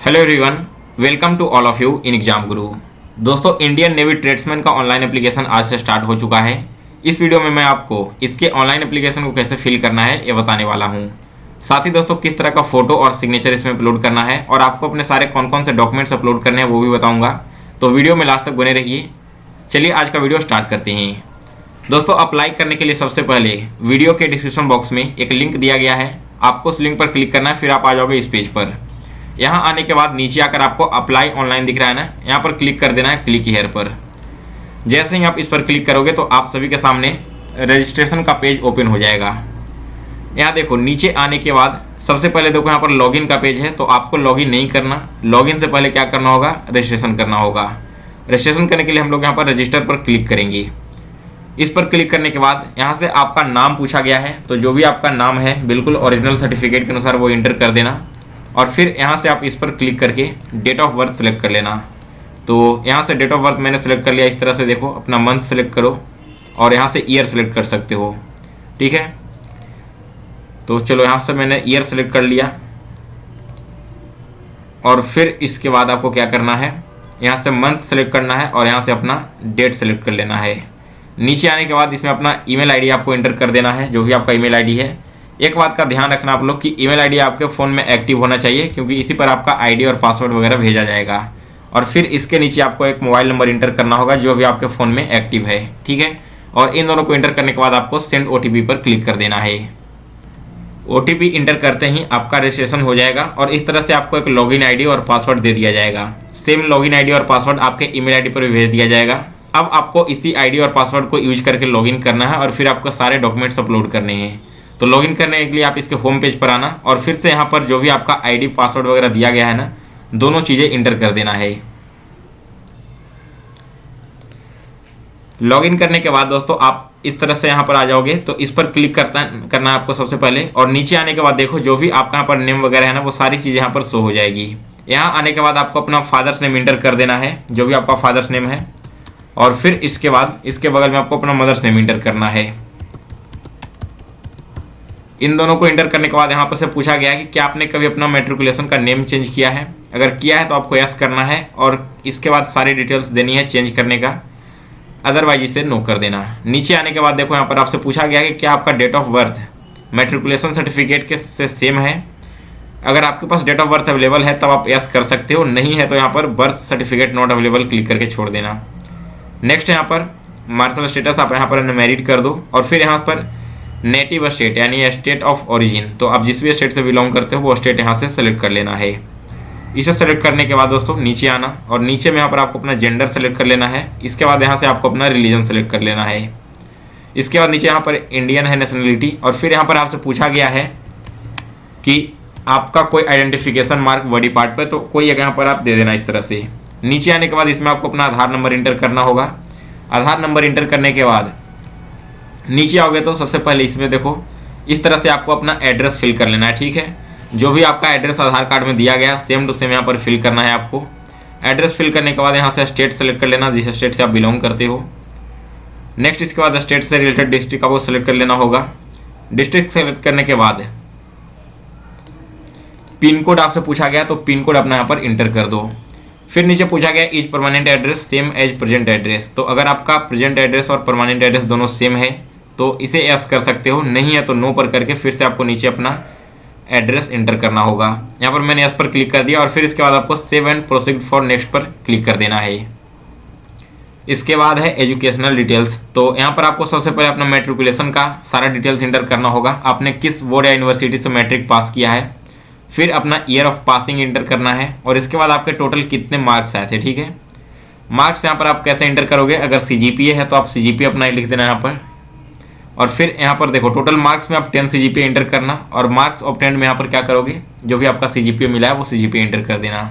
Hello everyone, welcome to all of you in Exam Guru. दोस्तों, Indian Navy tradesman का online application आज से start हो चुका है। इस वीडियो में मैं आपको इसके ऑनलाइन एप्लीकेशन को कैसे फिल करना है ये बताने वाला हूँ। साथ ही दोस्तों, किस तरह का फोटो और सिग्नेचर इसमें अपलोड करना है और आपको अपने सारे कौन कौन से डॉक्यूमेंट्स अपलोड करने हैं वो भी बताऊँगा। तो वीडियो में लास्ट तक बने रहिए। चलिए आज का वीडियो स्टार्ट करते हैं। दोस्तों, अप्लाई करने के लिए सबसे पहले वीडियो के डिस्क्रिप्शन बॉक्स में एक लिंक दिया गया है, आपको उस लिंक पर क्लिक करना है। फिर आप आ जाओगे इस पेज पर। यहाँ आने के बाद नीचे आकर आपको अप्लाई ऑनलाइन दिख रहा है ना, यहाँ पर क्लिक कर देना है, क्लिक हियर पर। जैसे ही आप इस पर क्लिक करोगे तो आप सभी के सामने रजिस्ट्रेशन का पेज ओपन हो जाएगा। यहाँ देखो, नीचे आने के बाद सबसे पहले देखो यहाँ पर लॉगिन का पेज है, तो आपको लॉगिन नहीं करना। लॉगिन से पहले क्या करना होगा, रजिस्ट्रेशन करना होगा। रजिस्ट्रेशन करने के लिए हम लोग यहाँ पर रजिस्टर पर क्लिक करेंगे। इस पर क्लिक करने के बाद यहाँ से आपका नाम पूछा गया है, तो जो भी आपका नाम है बिल्कुल ओरिजिनल सर्टिफिकेट के अनुसार वो इंटर कर देना। और फिर यहाँ से आप इस पर क्लिक करके डेट ऑफ बर्थ सेलेक्ट कर लेना। तो यहाँ से डेट ऑफ बर्थ मैंने सेलेक्ट कर लिया। इस तरह से देखो, अपना मंथ सेलेक्ट करो और यहाँ से ईयर सेलेक्ट कर सकते हो, ठीक है। तो चलो, यहाँ से मैंने ईयर सेलेक्ट कर लिया। और फिर इसके बाद आपको क्या करना है, यहाँ से मंथ सेलेक्ट करना है और यहाँ से अपना डेट सेलेक्ट कर लेना है। नीचे आने के बाद इसमें अपना ईमेल आईडी आपको एंटर कर देना है, जो भी आपका ईमेल आईडी है। एक बात का ध्यान रखना आप लोग कि ईमेल आईडी आपके फ़ोन में एक्टिव होना चाहिए, क्योंकि इसी पर आपका आईडी और पासवर्ड वगैरह भेजा जाएगा। और फिर इसके नीचे आपको एक मोबाइल नंबर इंटर करना होगा जो भी आपके फ़ोन में एक्टिव है, ठीक है। और इन दोनों को इंटर करने के बाद आपको सेंड ओटीपी पर क्लिक कर देना है। ओटीपी इंटर करते ही आपका रजिस्ट्रेशन हो जाएगा और इस तरह से आपको एक लॉगिन आईडी और पासवर्ड दे दिया जाएगा। सेम लॉगिन आईडी और पासवर्ड आपके ईमेल आईडी पर भी भेज दिया जाएगा। अब आपको इसी आईडी और पासवर्ड को यूज करके लॉगिन करना है और फिर आपको सारे डॉक्यूमेंट्स अपलोड करने हैं। तो लॉगिन करने के लिए आप इसके होम पेज पर आना और फिर से यहाँ पर जो भी आपका आईडी पासवर्ड वगैरह दिया गया है ना, दोनों चीज़ें इंटर कर देना है। लॉगिन करने के बाद दोस्तों आप इस तरह से यहाँ पर आ जाओगे, तो इस पर क्लिक करना है आपको सबसे पहले। और नीचे आने के बाद देखो, जो भी आपका यहाँ पर नेम वगैरह है ना, वो सारी चीज़ें यहाँ पर शो हो जाएगी। यहाँ आने के बाद आपको अपना फादर्स नेम इंटर कर देना है, जो भी आपका फादर्स नेम है। और फिर इसके बाद इसके बगल में आपको अपना मदर्स नेम इंटर करना है। इन दोनों को इंटर करने के बाद यहाँ पर से पूछा गया है कि क्या आपने कभी अपना मैट्रिकुलेशन का नेम चेंज किया है। अगर किया है तो आपको यस करना है और इसके बाद सारी डिटेल्स देनी है चेंज करने का, अदरवाइज इसे नो कर देना। नीचे आने के बाद देखो, यहाँ पर आपसे पूछा गया है कि क्या आपका date of birth matriculation certificate के से सेम है। अगर आपके पास डेट ऑफ बर्थ अवेलेबल है तब आप यस कर सकते हो, नहीं है तो यहाँ पर birth certificate not available click करके छोड़ देना। नेक्स्ट यहाँ पर मार्शल स्टेटस आप यहाँ पर अनमैरिड कर दो। और फिर यहाँ पर नेटिव स्टेट यानी स्टेट ऑफ ओरिजिन, तो आप जिस भी स्टेट से बिलोंग करते हो वो स्टेट यहाँ से सेलेक्ट कर लेना है। इसे सेलेक्ट करने के बाद दोस्तों नीचे आना और नीचे में यहाँ पर आपको अपना जेंडर सेलेक्ट कर लेना है। इसके बाद यहाँ से आपको अपना रिलीजन सेलेक्ट कर लेना है। इसके बाद नीचे यहाँ पर इंडियन है नेशनलिटी। और फिर यहाँ पर आपसे पूछा गया है कि आपका कोई आइडेंटिफिकेशन मार्क बॉडी पार्ट पर, तो कोई यहाँ पर आप दे देना इस तरह से। नीचे आने के बाद इसमें आपको अपना आधार नंबर इंटर करना होगा। आधार नंबर इंटर करने के बाद नीचे आओगे तो सबसे पहले इसमें देखो, इस तरह से आपको अपना एड्रेस फिल कर लेना है, ठीक है। जो भी आपका एड्रेस आधार कार्ड में दिया गया सेम टू सेम यहाँ पर फिल करना है आपको। एड्रेस फिल करने के बाद यहाँ से स्टेट सेलेक्ट कर लेना, जिस स्टेट से आप बिलोंग करते हो। नेक्स्ट इसके बाद स्टेट से रिलेटेड डिस्ट्रिक्ट का वो सेलेक्ट कर लेना होगा। डिस्ट्रिक्ट सेलेक्ट करने के बाद पिन कोड आपसे पूछा गया, तो पिन कोड अपना यहाँ पर इंटर कर दो। फिर नीचे पूछा गया is permanent address same as present address, तो अगर आपका प्रेजेंट एड्रेस और परमानेंट एड्रेस दोनों सेम है तो इसे यस कर सकते हो, नहीं है तो नो पर करके फिर से आपको नीचे अपना एड्रेस इंटर करना होगा। यहाँ पर मैंने यस पर क्लिक कर दिया और फिर इसके बाद आपको save and proceed for next पर क्लिक कर देना है। इसके बाद है एजुकेशनल डिटेल्स, तो यहाँ पर आपको सबसे पहले अपना मैट्रिकुलेशन का सारा डिटेल्स इंटर करना होगा। आपने किस बोर्ड या यूनिवर्सिटी से मैट्रिक पास किया है। फिर अपना ईयर ऑफ पासिंग इंटर करना है और इसके बाद आपके टोटल कितने मार्क्स आए थे, ठीक है। मार्क्स यहाँ पर आप कैसे इंटर करोगे, अगर सीजीपीए है तो आप सीजीपीए अपना लिख देना यहाँ पर। और फिर यहाँ पर देखो, टोटल मार्क्स में आप 10 सीजीपीए इंटर करना और मार्क्स ऑब्टेन्ड में यहाँ पर क्या करोगे, जो भी आपका सीजीपीए मिला है वो सीजीपीए इंटर कर देना।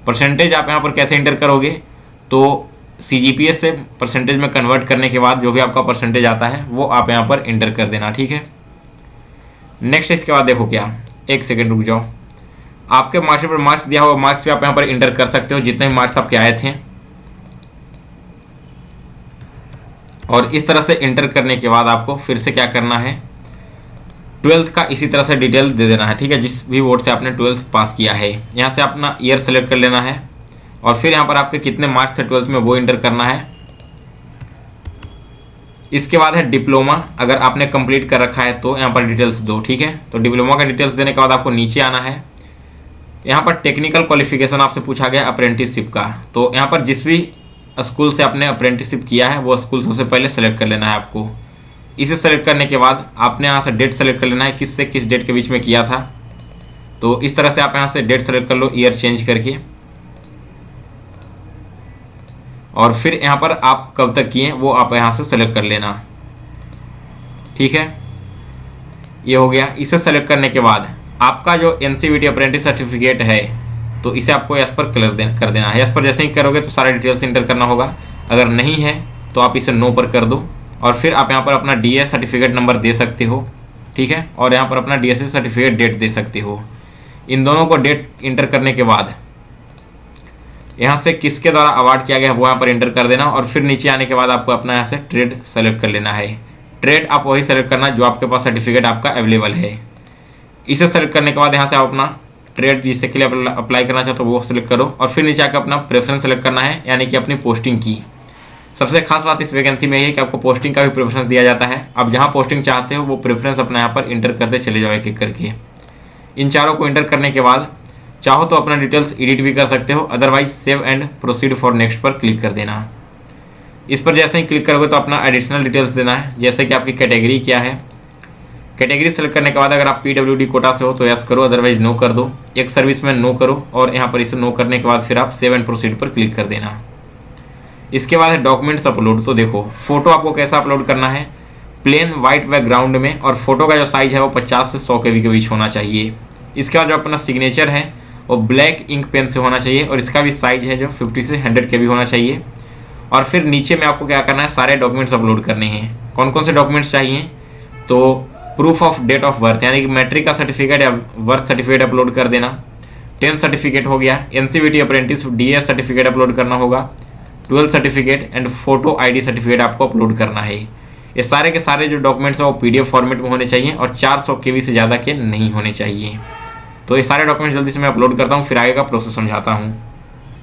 परसेंटेज आप यहाँ पर कैसे इंटर करोगे, तो सीजीपीए से परसेंटेज में कन्वर्ट करने के बाद जो भी आपका परसेंटेज आता है वो आप यहाँ पर इंटर कर देना, ठीक है। नेक्स्ट इसके बाद देखो, क्या एक सेकेंड रुक जाओ, आपके मार्कशीट पर मार्क्स दिया हुआ मार्क्स भी आप यहाँ पर इंटर कर सकते हो, जितने मार्क्स आपके आए थे। और इस तरह से इंटर करने के बाद आपको फिर से क्या करना है, ट्वेल्थ का इसी तरह से डिटेल दे देना है, ठीक है, जिस भी बोर्ड से आपने ट्वेल्थ पास किया है। यहाँ से अपना ईयर सेलेक्ट कर लेना है और फिर यहाँ पर आपके कितने मार्क्स थे ट्वेल्थ में वो इंटर करना है। इसके बाद है डिप्लोमा, अगर आपने कंप्लीट कर रखा है तो यहाँ पर डिटेल्स दो, ठीक है। तो डिप्लोमा का डिटेल्स देने के बाद आपको नीचे आना है। यहाँ पर टेक्निकल क्वालिफिकेशन आपसे पूछा गया अप्रेंटिसशिप का, तो यहाँ पर जिस भी स्कूल से आपने अप्रेंटिसशिप किया है वो स्कूल सबसे पहले सेलेक्ट कर लेना है आपको। इसे सेलेक्ट करने के बाद आपने यहाँ से डेट सेलेक्ट कर लेना है, किस से किस डेट के बीच में किया था। तो इस तरह से आप यहाँ से डेट सेलेक्ट कर लो ईयर चेंज करके, और फिर यहाँ पर आप कब तक किए वो आप यहाँ से सेलेक्ट कर लेना, ठीक है। ये हो गया। इसे सेलेक्ट करने के बाद आपका जो NCVT अप्रेंटिस सर्टिफिकेट है तो इसे आपको यस पर कर देना है। यस पर जैसे ही करोगे तो सारे डिटेल्स इंटर करना होगा, अगर नहीं है तो आप इसे नो पर कर दो और फिर आप यहाँ पर अपना DA सर्टिफिकेट नंबर दे सकते हो, ठीक है, और यहाँ पर अपना DSC सर्टिफिकेट डेट दे सकते हो। इन दोनों को डेट इंटर करने के बाद यहाँ से किसके द्वारा अवार्ड किया गया वो यहाँ पर इंटर कर देना और फिर नीचे आने के बाद आपको अपना यहाँ से ट्रेड सेलेक्ट कर लेना है। ट्रेड आप वही सेलेक्ट करना जो आपके पास सर्टिफिकेट आपका अवेलेबल है। इसे सेलेक्ट करने के बाद यहाँ से आप अपना ट्रेड जिससे के लिए अप्लाई करना चाहते हो वो सेलेक्ट करो और फिर नीचे आकर अपना प्रेफरेंस सेलेक्ट करना है, यानी कि अपनी पोस्टिंग की। सबसे खास बात इस वैकेंसी में है कि आपको पोस्टिंग का भी प्रेफरेंस दिया जाता है। आप जहाँ पोस्टिंग चाहते हो वो प्रेफरेंस अपना यहाँ पर इंटर करते चले जाओ एक एक करके। इन चारों को इंटर करने के बाद चाहो तो अपना डिटेल्स एडिट भी कर सकते हो, otherwise save and proceed for next पर क्लिक कर देना। इस पर जैसे ही क्लिक करोगे तो अपना एडिशनल डिटेल्स देना है, जैसे कि आपकी कैटेगरी क्या है। कैटेगरी सेलेक्ट करने के बाद अगर आप PWD कोटा से हो तो यस करो, अदरवाइज नो कर दो। एक सर्विस में नो करो और यहाँ पर इसे नो करने के बाद फिर आप सेव एंड प्रोसीड पर क्लिक कर देना। इसके बाद है डॉक्यूमेंट्स अपलोड। तो देखो फोटो आपको कैसा अपलोड करना है, प्लेन वाइट बैकग्राउंड में, और फोटो का जो साइज है वो 50 से 100 KB के बीच होना चाहिए। इसके बाद जो अपना सिग्नेचर है वो ब्लैक इंक पेन से होना चाहिए और इसका भी साइज है जो 50 से 100 KB होना चाहिए। और फिर नीचे में आपको क्या करना है, सारे डॉक्यूमेंट्स अपलोड करने हैं। कौन कौन से डॉक्यूमेंट्स चाहिए, तो proof of date of birth यानी कि मैट्रिक का सर्टिफिकेट या बर्थ सर्टिफिकेट अपलोड कर देना। 10th सर्टिफिकेट हो गया, NCVT apprentice DA certificate upload करना होगा, 12th certificate and photo ID certificate आपको अपलोड करना है। ये सारे के सारे जो डॉक्यूमेंट्स हैं वो PDF फॉर्मेट में होने चाहिए और 400 KB से ज़्यादा के नहीं होने चाहिए। तो ये सारे डॉक्यूमेंट्स जल्दी से मैं अपलोड करता हूँ, फिर आगे का प्रोसेस समझाता हूँ।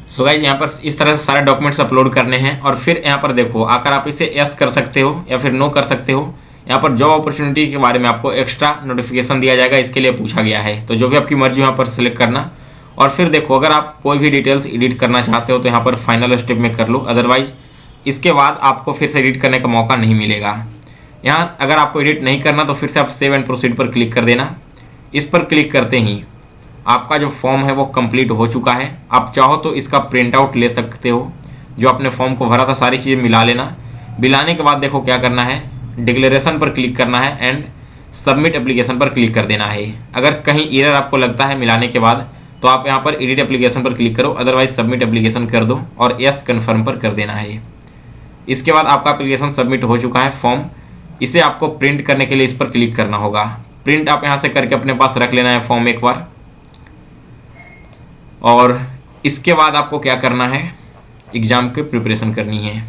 सो गाइस यहाँ पर इस तरह से सारे डॉक्यूमेंट्स अपलोड करने हैं और फिर यहाँ पर देखो आकर आप इसे यस कर सकते हो या फिर नो कर सकते हो। यहाँ पर जॉब अपॉर्चुनिटी के बारे में आपको एक्स्ट्रा नोटिफिकेशन दिया जाएगा, इसके लिए पूछा गया है। तो जो भी आपकी मर्जी यहाँ पर सिलेक्ट करना। और फिर देखो अगर आप कोई भी डिटेल्स एडिट करना चाहते हो तो यहाँ पर फाइनल स्टेप में कर लो, अदरवाइज इसके बाद आपको फिर से एडिट करने का मौका नहीं मिलेगा। यहाँ अगर आपको एडिट नहीं करना तो फिर से आप सेव एंड प्रोसीड पर क्लिक कर देना। इस पर क्लिक करते ही आपका जो फॉर्म है वो कंप्लीट हो चुका है। आप चाहो तो इसका प्रिंट आउट ले सकते हो, जो आपने फॉर्म को भरा था सारी चीज़ें मिला लेना। मिलाने के बाद देखो क्या करना है, डिक्लेरेशन पर क्लिक करना है एंड सबमिट एप्लीकेशन पर क्लिक कर देना है। अगर कहीं एरर आपको लगता है मिलाने के बाद तो आप यहाँ पर एडिट एप्लीकेशन पर क्लिक करो, अदरवाइज सबमिट एप्लीकेशन कर दो और यस कन्फर्म पर कर देना है। इसके बाद आपका एप्लीकेशन सबमिट हो चुका है फॉर्म। इसे आपको प्रिंट करने के लिए इस पर क्लिक करना होगा। प्रिंट आप यहाँ से करके अपने पास रख लेना है फॉर्म एक बार। और इसके बाद आपको क्या करना है, एग्ज़ाम की प्रिपरेशन करनी है।